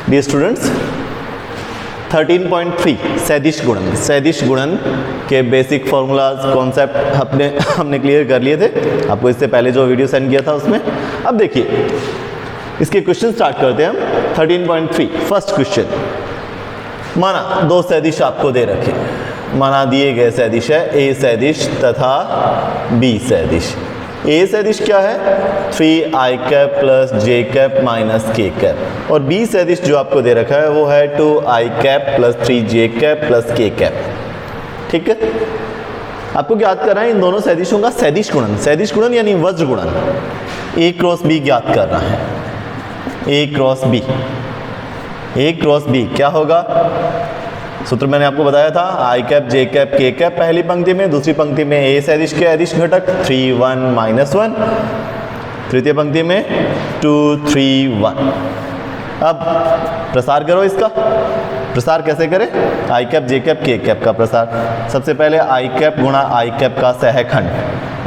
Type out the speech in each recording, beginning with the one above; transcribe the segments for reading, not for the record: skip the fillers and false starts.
Dear students 13.3 सदिश गुणन के बेसिक फॉर्मूलाज कॉन्सेप्ट हमने क्लियर कर लिए थे आपको इससे पहले जो वीडियो सेंड किया था उसमें। अब देखिए इसके क्वेश्चन स्टार्ट करते हैं हम। 13.3 फर्स्ट क्वेश्चन, माना दो सदिश आपको दे रखे, माना दिए गए सदिश है ए सदिश तथा बी सदिश। ए सदिश क्या है 3i cap plus j cap minus k cap, और बी सदिश जो आपको दे रखा है वो है 2i cap plus 3j cap plus के कैप। ठीक है, आपको ज्ञात करना है इन दोनों सदिशों का सदिश गुणन यानी वज्र गुणन। ए क्रॉस बी ज्ञात करना है। ए क्रॉस बी क्या होगा, सूत्र मैंने आपको बताया था आई cap J cap K cap पहली पंक्ति में, दूसरी पंक्ति में ए सदिश के अदिश घटक 3 1 -1, तृतीय पंक्ति में 2 3 1। अब प्रसार करो इसका, प्रसार कैसे करें, आई cap J cap K cap का प्रसार। सबसे पहले आई कैप गुणा आई कैप का सहखंड।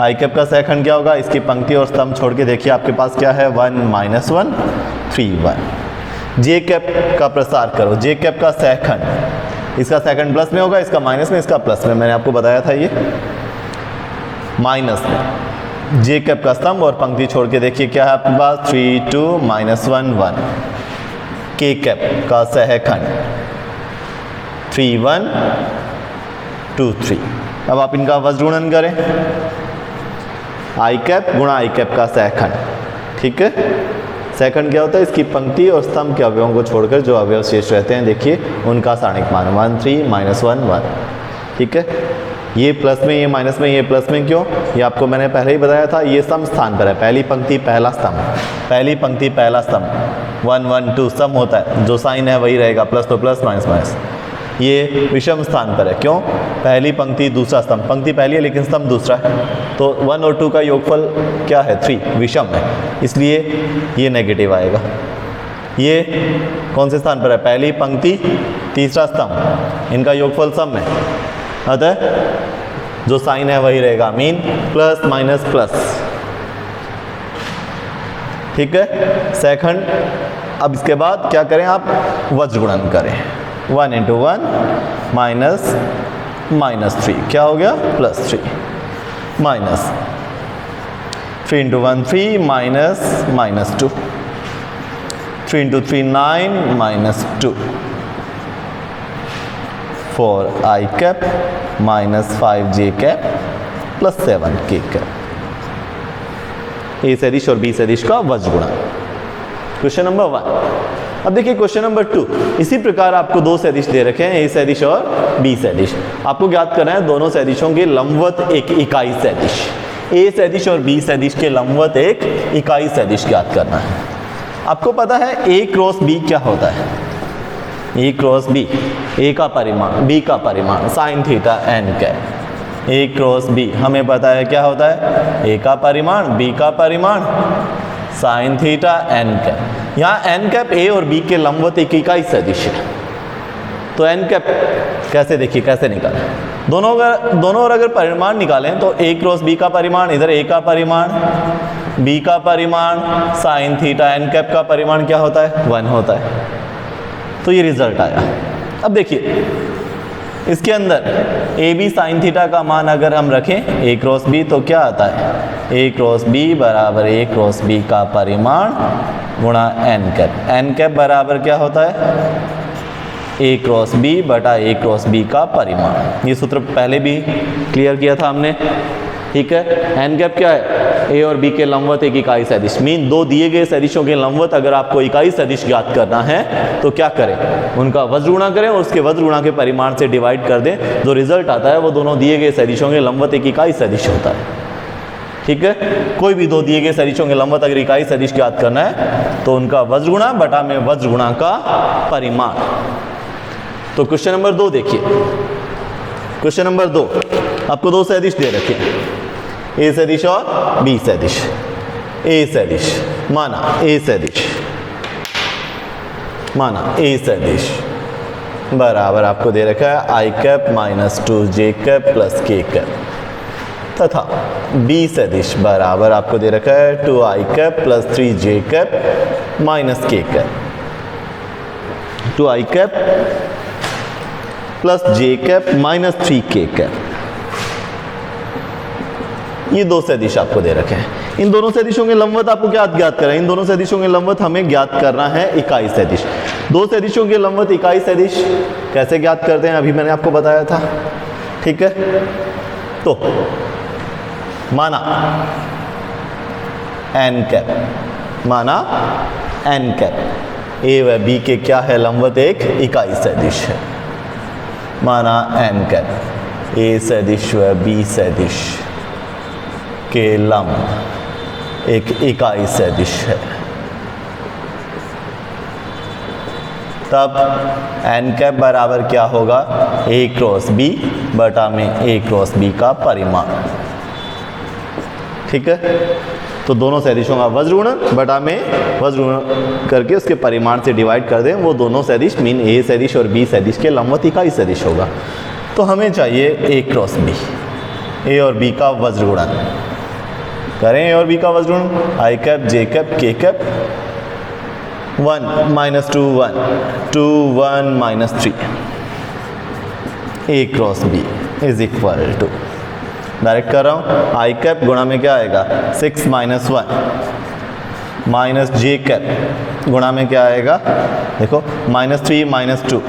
आई कैप का सहखंड क्या होगा, इसकी पंक्ति और स्तंभ छोड़ के देखिए आपके पास क्या है 1 -1 3 1। जे कैप का प्रसार करो, जे कैप का सहखंड, इसका सेकंड प्लस में होगा, इसका माइनस में, इसका प्लस में, मैंने आपको बताया था ये माइनस में। जे कैप का स्तंभ और पंक्ति छोड़ के देखिए क्या है आपके पास 3 2 -1 1। के कैप का सहखंड 3 1 2 3। अब आप इनका वज्र गुणन करें, आई कैप गुणा आई कैप का सहखंड। ठीक है, सेकंड क्या होता है, इसकी पंक्ति और स्तंभ के अवयवों को छोड़कर जो अवयव शेष रहते हैं देखिए उनका सारणिक मान 1 3 -1 1। ठीक है, ये प्लस में, ये माइनस में, ये प्लस में क्यों, ये आपको मैंने पहले ही बताया था, ये सम स्थान पर है। पहली पंक्ति पहला स्तंभ, पहली पंक्ति पहला स्तंभ 1 1 2 सम होता है, जो साइन है वही रहेगा, प्लस तो प्लस माइनस माइनस। ये विषम स्थान पर है, क्यों, पहली पंक्ति दूसरा स्तंभ, पंक्ति पहली है लेकिन स्तंभ दूसरा है, तो 1 और 2 का योगफल क्या है 3, विषम है, इसलिए ये नेगेटिव आएगा। ये कौन से स्थान पर है, पहली पंक्ति तीसरा स्तंभ, इनका योगफल सम है, अतः जो साइन है वही रहेगा, मीन प्लस माइनस प्लस। ठीक है, सेकंड। अब इसके बाद क्या करें आप, वज्र गुणन करें, 1 × 1 -3 क्या हो गया +3 minus 3 × 1 3 -2, 3 × 3 9 -2, 4i cap -5j cap +7 के कैप। ए सदिश और बी सदिश का वज्र गुणन, क्वेश्चन नंबर 1। अब देखिए क्वेश्चन नंबर 2, इसी प्रकार आपको दो सदिश दे रखे हैं, ए सदिश और बी सदिश। आपको ज्ञात करना है दोनों सदिशों के लंबवत एक इकाई सदिश। ए सदिश और बी सदिश के लंबवत एक इकाई सदिश ज्ञात करना है। आपको पता है ए क्रॉस बी क्या होता है, ए क्रॉस बी, ए का परिमाण बी का परिमाण साइन थीटा एन कैप। ए क्रॉस बी हमें पता है क्या होता है, ए का परिमाण बी का परिमाण साइन थीटा एन कैप। यहाँ एन कैप ए और बी के लंबवत एक इकाई सदिश है, तो एन कैप कैसे देखिए कैसे निकालें, दोनों और अगर परिमाण निकालें तो ए क्रॉस बी का परिमाण, इधर ए का परिमाण बी का परिमाण साइन थीटा एन कैप का परिमाण क्या होता है 1 होता है, तो ये रिजल्ट आया। अब देखिए इसके अंदर ए बी साइन थीटा का मान अगर हम रखें ए क्रॉस बी तो क्या आता है, ए क्रॉस बी बराबर ए क्रॉस बी का परिमाण गुणा एन कैप। एन कैप बराबर क्या होता है, ए क्रॉस बी बटा ए क्रॉस बी का परिमाण। ये सूत्र पहले भी क्लियर किया था हमने। ठीक है, एन कैप क्या है, ए और बी के लंबवत एक इकाई सदिश, मीन दो दिए गए सदिशों के लंबवत अगर आपको इकाई सदिश ज्ञात करना है तो क्या करें, उनका वज्र गुणा करें और उसके वज्र गुणा के परिमाण से डिवाइड कर दें, जो रिजल्ट आता है वो दोनों दिए गए सदिशों के लंबवत एक इकाई सदिश होता है। ठीक है, कोई भी दो दिए गए सदिशों के लंबवत अगर इकाई सदिश ज्ञात करना है तो उनका वज्र गुणा बटा में वज्र गुणा का परिमाण। तो क्वेश्चन नंबर 2 देखिए, क्वेश्चन नंबर 2 आपको दो सदिश दे रखे हैं, ए सदिश और बी सदिश। ए सदिश माना ए सदिश बराबर आपको दे रखा है i cap -2j cap plus के कैप, तथा बी सदिश बराबर आपको दे रखा है 2i cap plus 3j cap minus k cap. Two i cap plus j cap minus 3k cap. ये दो सदिश आपको दे रखे हैं। इन दोनों सदिशों के लंबवत आपको क्या ज्ञात करना है? इन दोनों सदिशों के लंबवत हमें ज्ञात करना है इकाई सदिश। दो सदिशों के लंबवत इकाई सदिश कैसे ज्ञात करते हैं अभी मैंने आपको बताया था। ठीक है, तो माना एन कैप, माना एन कैप ए व बी के क्या है लंबवत एक इकाई सदिश है। माना एन कैप ए सदिश व बी सदिश के लंब एक इकाई सदिश है, तब एन कैप बराबर क्या होगा? ए क्रॉस बी बटा में ए क्रॉस बी का परिमाण। ठीक है, तो दोनों सदिशों का वज्र गुणन बटा में वज्र गुणन करके उसके परिमाण से डिवाइड कर दें, वो दोनों सदिश मीन ए सदिश और बी सदिश के लंबवत इकाई सदिश होगा। तो हमें चाहिए ए क्रॉस बी, ए और बी का वज्र गुणन करें। ए और बी का वज्र गुणन I cap J cap K cap 1 minus 2 1 2 1 minus 3 A cross B is equal to, direct कर रहा हूँ, आई कैप गुणा में क्या आएगा 6 माइनस 1 माइनस जे कैप गुणा में क्या आएगा देखो माइनस 3 माइनस 2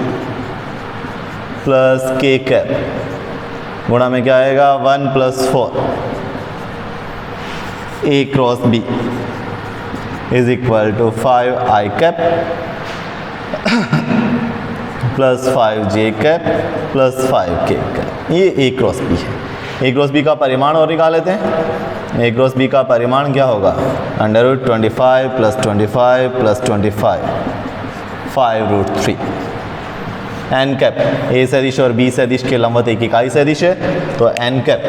प्लस के कैप गुणा में क्या आएगा 1 plus 4 A cross B is equal to 5 I cap plus 5 J cap plus 5 K cap. ये ए क्रॉस बी है। ए क्रॉस बी का परिमाण और निकाल लेते हैं। ए क्रॉस बी का परिमाण क्या होगा? Under root 25 plus 25 plus 25 5√3। N cap A सदिश और बी सदिश के लंबवत एक इकाई सदिश है, तो एन कैप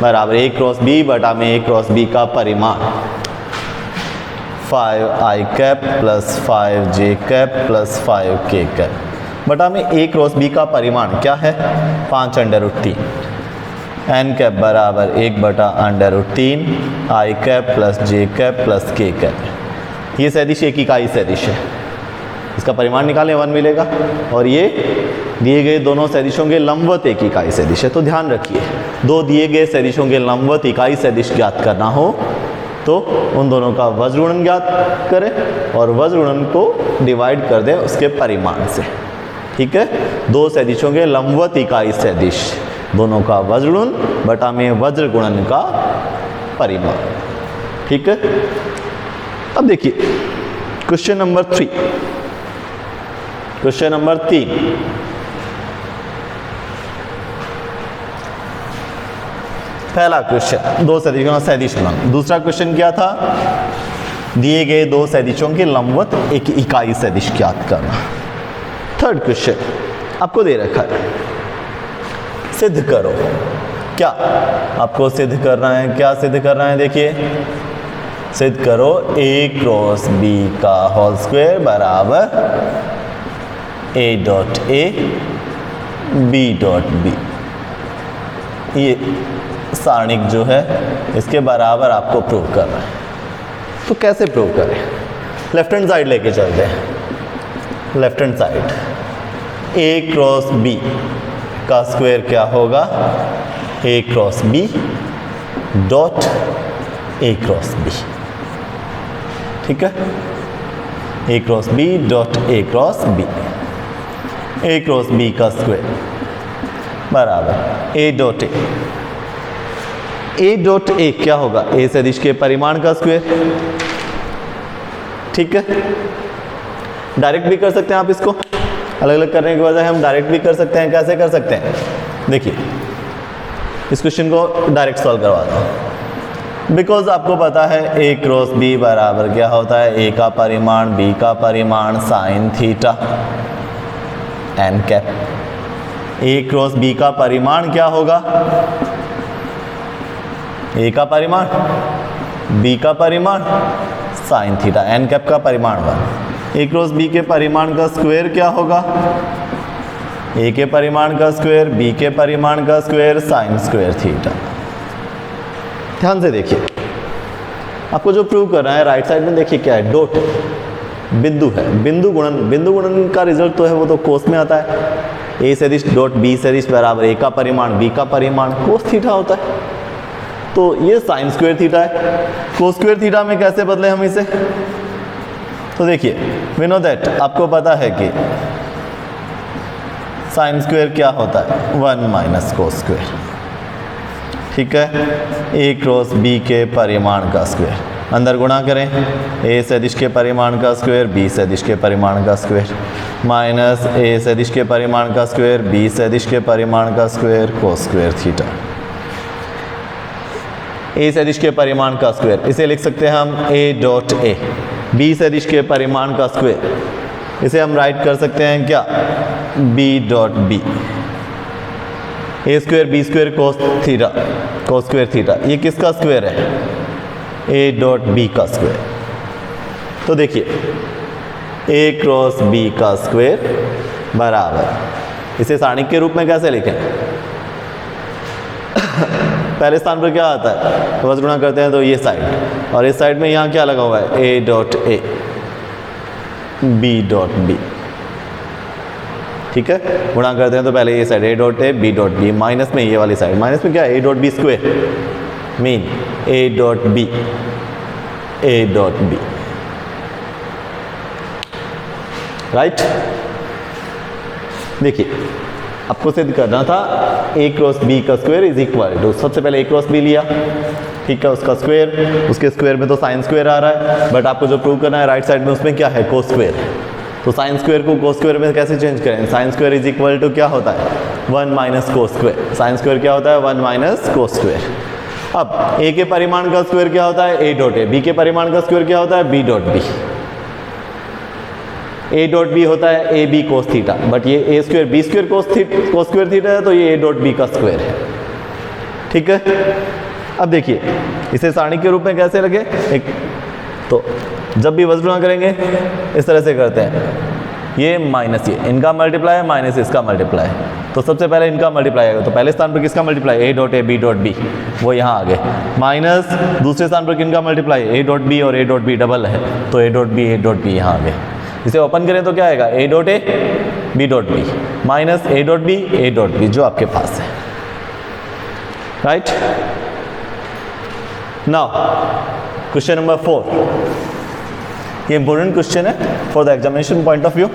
बराबर ए क्रॉस बी बटा में ए क्रॉस बी का परिमाण 5 I cap plus 5 J cap plus 5 K cap बटा में ए क्रॉस बी का परिमाण क्या है 5√3। एन कैप बराबर 1 बटा √3 आई cap plus j cap plus के कैप। ये सदिश एक इकाई सदिश है, इसका परिमाण निकालें 1 मिलेगा, और ये दिए गए दोनों सदिशों के लंबवत एक इकाई सदिश है। तो ध्यान रखिए, दो दिए गए सदिशों के लंबवत इकाई सदिश ज्ञात करना हो तो उन दोनों का वज्र गुणन ज्ञात करें और वज्र गुणन को डिवाइड कर दें उसके परिमाण से। ठीक है, दो सदिशों के लंबवत इकाई सदिश दोनों का वज्र गुणन बटा में वज्र गुणन का परिमाण। ठीक है, अब देखिए क्वेश्चन नंबर 3, क्वेश्चन नंबर 3। पहला क्वेश्चन दो सदिशों का सदिश गुणन। दूसरा क्वेश्चन क्या था? दिए गए दो सदिशों के लंबवत एक इकाई सदिश ज्ञात करना। थर्ड क्वेश्चन आपको दे रखा है, सिद्ध करो। क्या आपको सिद्ध करना है? क्या सिद्ध करना है? देखिए, सिद्ध करो ए क्रॉस बी का होल स्क्वायर बराबर A dot A B dot B. ये सारणिक जो है इसके बराबर आपको प्रूव करना है। तो कैसे प्रूव करें? लेफ्ट हैंड साइड लेके चलते हैं। Left hand side A cross B का स्क्वायर क्या होगा? A cross B dot A cross B. ठीक है, A cross B dot A cross B. A cross B का स्क्वायर बराबर A dot A. A dot ए क्या होगा? ए सदिश के परिमाण का स्क्वायर। ठीक है, डायरेक्ट भी कर सकते हैं आप इसको, अलग अलग करने के बजाय हम डायरेक्ट भी कर सकते हैं। कैसे कर सकते हैं? देखिए, इस क्वेश्चन को डायरेक्ट सॉल्व करवाता हूं। बिकॉज आपको पता है ए क्रॉस बी बराबर क्या होता है? ए का परिमाण बी का परिमाण साइन थीटा एन कैप। ए क्रॉस बी का परिमाण क्या होगा? ए का परिमाण बी का परिमाण साइन थीटा, एन कैप का परिमाण 1। ए क्रॉस बी के परिमाण का स्क्वायर क्या होगा? ए के परिमाण का स्क्वायर बी के परिमाण का स्क्वायर साइन स्क्वायर थीटा। ध्यान से देखिए, आपको जो प्रूव करना है राइट साइड में देखिए क्या है, डॉट। बिंदु है, बिंदु गुणन का रिजल्ट तो है वो तो कोस में आता है। ए सदिश डॉट बी सदिश बराबर ए का परिमाण बी का परिमाण कोस थीटा होता है। तो ये साइन स्क्वायर थीटा है। कोस स्क्वायर थीटा में कैसे बदले हम इसे? तो देखिए वी नो दैट, आपको पता है कि साइन स्क्वायर क्या होता है 1 माइनस कोस स्क्वायर, ठीक है। ए क्रॉस बी के परिमाण का स्क्वायर, अंदर गुणा करें ए सदिश के परिमाण का स्क्वायर बी सदिश के परिमाण का स्क्वायर माइनस ए सदिश के परिमाण का स्क्वायर बी सदिश के परिमाण का स्क्वायर कोस स्क्वायर थीटा। ए सदिश के परिमाण का स्क्वायर, इसे लिख सकते हैं हम ए डॉट ए। बी सदिश के परिमाण का स्क्वायर, इसे हम राइट कर सकते हैं क्या, B dot B. A square B square cos theta, cos square theta, ये किसका स्क्वायर है, ए डॉट बी का स्क्वायर। तो देखिए ए क्रॉस बी का स्क्वायर बराबर, इसे सारणी के रूप में कैसे लिखें? पहले स्थान पर क्या आता है, बस गुणा करते हैं तो ये साइड, और इस साइड में यहाँ क्या लगा हुआ है, A dot A B dot B, ठीक है। गुणा करते हैं तो पहले ये side A dot A B dot B, minus में ये वाली साइड, माइनस में क्या है, A dot B square mean A dot B, A dot B, right. देखिए आपको सिद्ध करना था ए क्रॉस बी का स्क्वायर इज इक्वल टू, सबसे पहले ए क्रॉस बी लिया, ठीक है, उसका स्क्वायर, उसके स्क्वायर में तो साइन स्क्वायर आ रहा है, बट आपको जो प्रूव करना है राइट साइड में उसमें क्या है, कोस स्क्वायर। तो साइन स्क्वायर को कोस स्क्वायर में कैसे चेंज करें, sine square is equal to क्या होता है 1 minus cos square, sine square क्या होता है 1 माइनस कोस स्क्वायर। अब ए के परिमाण का स्क्वायर क्या होता है, ए डॉट ए, बी के परिमाण का स्क्वायर क्या होता है, B dot B. A dot B होता है A B cos theta, but ये A square B square cos square theta है, तो ये ए डॉट बी का स्क्वायर है, ठीक है। अब देखिए इसे सारणी के रूप में कैसे लगे, एक तो जब भी वज्र गुणा करेंगे इस तरह से करते हैं, ये माइनस ये, इनका मल्टीप्लाई है माइनस इसका मल्टीप्लाई है, तो सबसे पहले इनका मल्टीप्लाई आएगा, तो पहले स्थान पर किसका multiply, A dot A B dot B, वो यहाँ आ गए, माइनस दूसरे स्थान पर किनका मल्टीप्लाई, ए डॉट बी और ए डॉट बी डबल है, तो ए डॉट बी यहाँ आ गए। इसे ओपन करें तो क्या आएगा, A dot A B dot B minus A dot B जो आपके पास है, राइट। नाउ क्वेश्चन नंबर 4, ये इंपॉर्टेंट क्वेश्चन है for the examination point of view.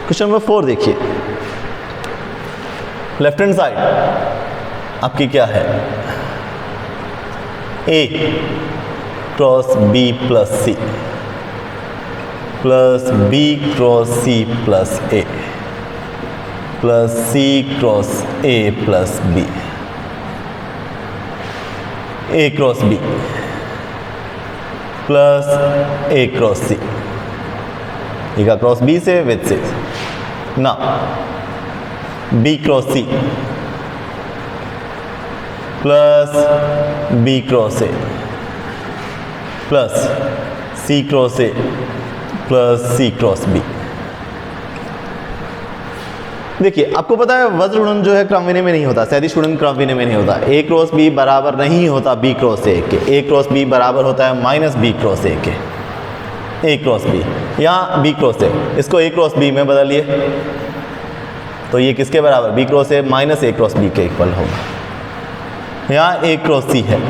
Question number 4 देखिए, लेफ्ट हैंड साइड आपकी क्या है, A cross B plus C plus B cross C plus A plus C cross A plus B, A cross B plus A cross C, A का cross B से with से, ना B cross C plus B cross A plus C cross A plus C cross B. देखिए आपको पता है वज्र गुणन जो है क्रमविनय में नहीं होता, सदिश गुणन क्रमविनय में नहीं होता। ए क्रॉस बी बराबर नहीं होता बी क्रॉस ए के, ए क्रॉस बी बराबर होता है माइनस बी क्रॉस ए के, ए क्रॉस बी, यहाँ बी क्रॉस ए, इसको ए क्रॉस बी में बदलिए तो ये किसके बराबर, B cross A minus A cross B के इक्वल होगा। यहाँ ए क्रॉस सी है,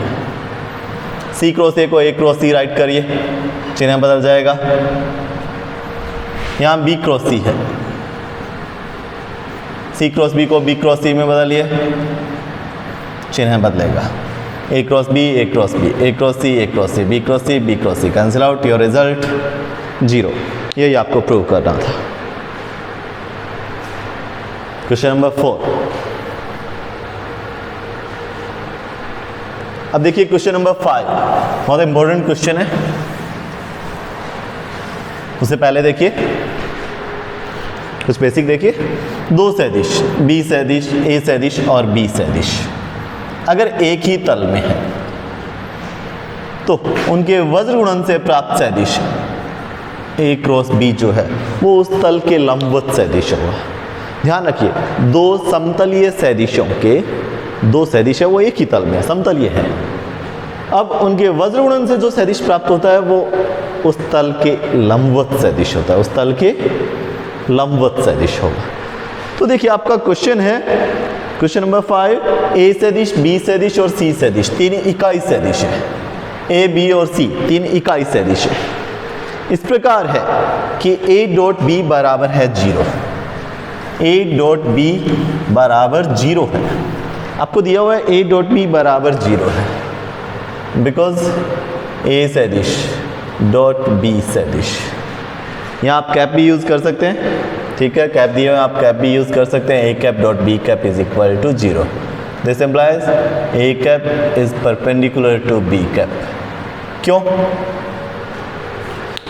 सी क्रॉस ए को ए क्रॉस सी राइट करिए, चिन्ह बदल जाएगा। यहाँ बी क्रॉस सी है, सी क्रॉस बी को बी क्रॉस सी में बदलिए, चिन्ह बदलेगा, A cross B A cross B, A cross C A cross C, B cross C B cross C, cancel out, your result 0। यही आपको prove करना था। क्वेश्चन नंबर 4, अब देखिए क्वेश्चन नंबर 5, बहुत इंपॉर्टेंट क्वेश्चन है। उससे पहले देखिए कुछ बेसिक देखिए, दो सदिश बी सदिश ए सदिश और बी सदिश अगर एक ही तल में है तो उनके वज्र गुणन से प्राप्त सदिश ए क्रॉस बी जो है वो उस तल के लंबवत सदिश होगा। ध्यान रखिए, दो समतलीय सदिशों के, दो सदिश है वो एक ही तल में समतलीय है, अब उनके वज्र गुणन से जो सदिश प्राप्त होता है वो उस तल के लंबवत सदिश होता है, उस तल के लंबवत सदिश होगा। तो देखिए आपका क्वेश्चन है, क्वेश्चन नंबर 5, ए सदिश, बी सदिश और सी सदिश, तीन इकाई सदिश है। ए, बी और सी तीन इकाई सदिश है। इस प्रकार है कि ए डॉट बी बराबर है 0, ए डॉट बी बराबर 0 है। आपको दिया हुआ है ए डॉट बी बराबर 0 है, बिकॉज ए सदिश डॉट बी सदिश। यहाँ आप कैप भी यूज़ कर सकते हैं, ठीक है, कैप दिया हुआ आप कैप भी यूज़ कर सकते हैं। A cap dot B cap is equal to 0। This implies A cap is perpendicular to B cap. क्यों?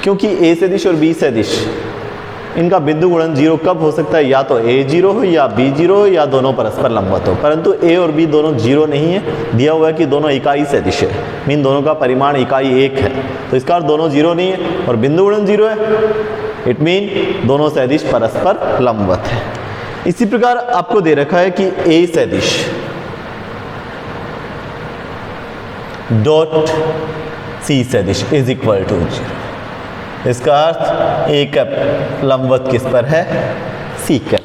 क्योंकि ए सदिश और बी सदिश इनका बिंदु गुणन 0 कब हो सकता है? या तो ए 0 हो या बी 0 हो या दोनों परस्पर लंबवत हो, परंतु ए और बी दोनों 0 नहीं है। दिया हुआ है कि दोनों इकाई सदिश है, मीन दोनों का परिमाण इकाई 1 है, तो इसका अर्थ दोनों 0 नहीं है और बिंदु गुणन 0 है। इट मीन दोनों सदिश परस्पर लंबवत है। इसी प्रकार आपको दे रखा है कि ए सदिश डॉट सी सदिश इज इक्वल टू 0। इसका अर्थ ए कैप लंबवत किस पर है? C cap.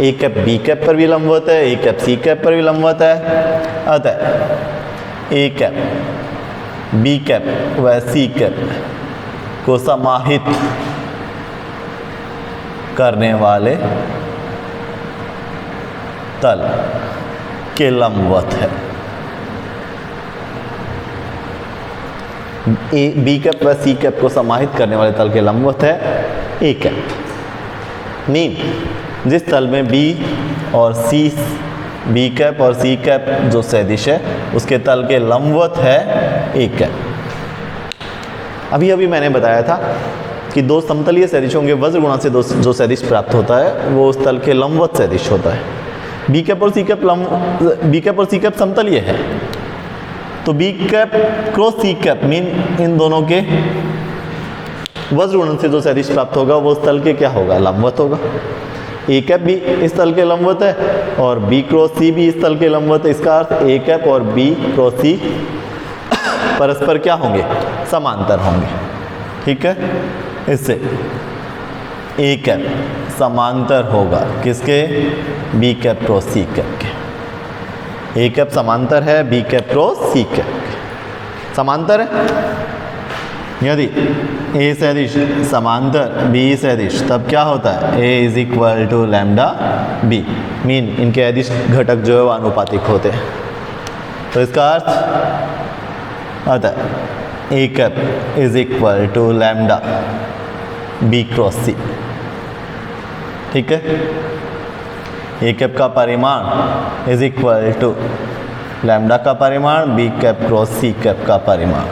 A cap B cap पर भी लंबवत है, ए कैप सी कैप पर भी लंबवत है। अतः ए कैप बी कैप व सी कैप को समाहित करने वाले तल के लंबवत है। ए बी कैप व सी कैप को समाहित करने वाले तल के लंबवत है ए कैप। मीन जिस तल में बी और सी, बी कैप और सी कैप जो सदिश है उसके तल के लंबवत है ए कैप। अभी अभी मैंने बताया था कि दो समतलीय सदिशों के वज्र गुणा से जो सदिश प्राप्त होता है वो उस तल के लंबवत सदिश होता है। बी कैप और सी कैप समतलीय है, तो B cap cross C cap mean इन दोनों के वज्र गुणन से जो सदिश प्राप्त होगा वो उस तल के क्या होगा? लंबवत होगा। ए कैप भी इस तल के लंबवत है और बी क्रॉस सी भी इस तल के लंबवत है। इसका अर्थ ए कैप और बी क्रॉस सी परस्पर क्या होंगे? समांतर होंगे। ठीक है, इससे ए कैप समांतर होगा किसके? B cap cross C cap के। ए कैप समांतर है B cap cross C cap के। समांतर है, यदि ए सदिश समांतर बी सदिश तब क्या होता है? A is equal to lambda B, mean इनके अदिश घटक जो है वो अनुपातिक होते हैं। तो इसका अर्थ अतः A cap is equal to lambda B cross C. ठीक है, ए कैप का परिमाण इज इक्वल टू लैम्डा का परिमाण B cap cross C cap का परिमाण।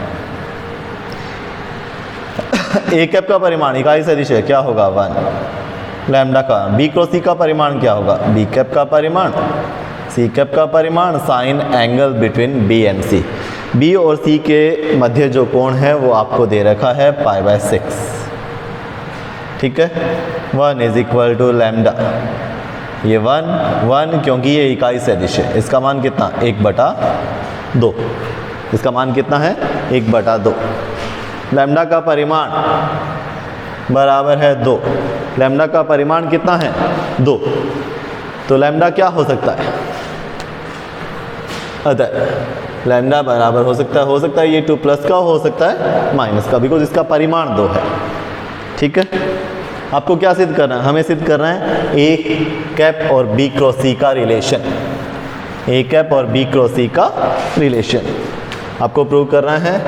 ए कैप का परिमाण इकाई सदिश है, क्या होगा? 1। लैम्डा का बी क्रॉस सी का परिमाण क्या होगा? बी कैप का परिमाण सी कैप का परिमाण sine angle between B and C. B और सी के मध्य जो कोण है वो आपको दे रखा है π/6। ठीक है, 1 इज इक्वल टू लैम्डा, ये 1 क्योंकि ये इकाई सदिश है। इसका मान कितना? 1/2। इसका मान कितना है? 1/2। लैम्डा का परिमाण बराबर है 2। लैम्डा का परिमाण कितना है? 2। तो लैम्डा क्या हो सकता है? अतः लैम्डा बराबर हो सकता है ये 2 प्लस का, हो सकता है माइनस का, बिकॉज इसका परिमाण 2 है। ठीक है, आपको क्या सिद्ध करना है? हमें सिद्ध करना है ए कैप और बी क्रॉस सी का रिलेशन। ए कैप और बी क्रॉस सी का रिलेशन आपको प्रूव करना है।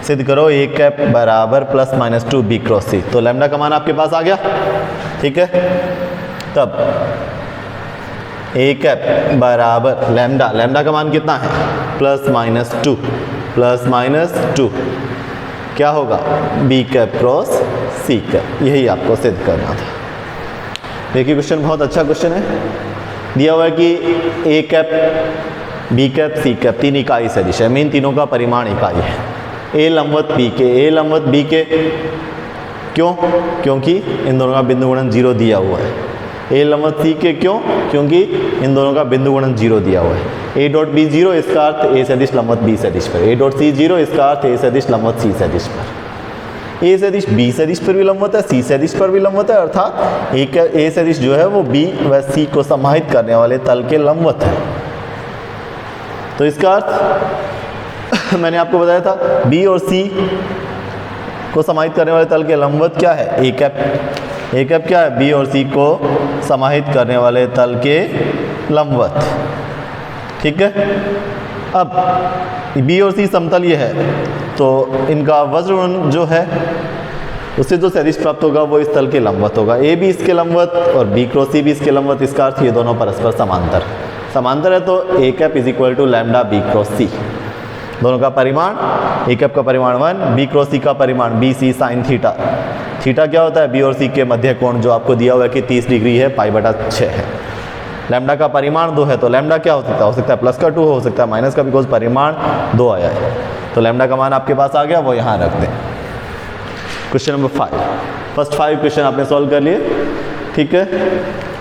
सिद्ध करो ए कैप बराबर ±2 बी क्रॉस सी। तो लैम्डा का मान आपके पास आ गया। ठीक है, तब ए कैप बराबर लैम्डा का मान कितना है? +-2 क्या होगा? B cap cross C cap. यही आपको सिद्ध करना था। देखिए क्वेश्चन बहुत अच्छा क्वेश्चन है। दिया हुआ है कि A cap B cap C cap तीन इकाई सदिश है, मीन तीनों का परिमाण इकाई है। ए लंबवत बी के, ए लंबवत बी के क्यों? क्योंकि इन दोनों का बिंदु गुणन 0 दिया हुआ है। ए लंबवत सी के क्यों? क्योंकि इन दोनों का बिंदु गुणन 0 दिया हुआ है। ए डॉट बी 0, इसका अर्थ ए सदिश लंबवत बी सदिश पर। ए डॉट सी 0, इसका अर्थ ए सदिश लंबवत सी सदिश पर। ए सदिश बी सदिश पर भी लंबवत है, सी सदिश पर भी लंबवत है, अर्थात ए सदिश जो है वो बी व सी को समाहित करने वाले तल के लंबवत है। तो इसका अर्थ मैंने आपको बताया था बी और सी को समाहित करने वाले तल के लंबवत क्या है, ए कैप। ए कैप क्या है, बी और सी को समाहित करने वाले तल के लंबवत। ठीक है, अब बी और सी समतलीय है तो इनका वज्र गुणन जो है उससे जो सदिश प्राप्त होगा वो इस तल के लंबवत होगा। ए भी इसके लंबवत और बी क्रॉस सी भी इसके लंबवत। इसका अर्थ ये दोनों परस्पर समांतर है, तो A cap is equal to lambda B cross C. दोनों का परिमाण, ए कैप का परिमाण 1, बी क्रॉस सी का परिमाण B C sine theta. Theta क्या होता है, बी और सी के मध्य कोण जो आपको दिया हुआ है कि 30 डिग्री है, π/6 है। लैम्डा का परिमाण 2 है तो लैम्डा क्या हो सकता है प्लस का 2 हो सकता है माइनस का, बिकॉज परिमाण 2 आया है। तो लैम्डा का मान आपके पास आ गया, वो यहाँ रख दें। क्वेश्चन नंबर 5, फर्स्ट 5 क्वेश्चन आपने सॉल्व कर लिए। ठीक है,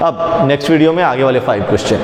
अब नेक्स्ट वीडियो में आगे वाले 5 क्वेश्चन।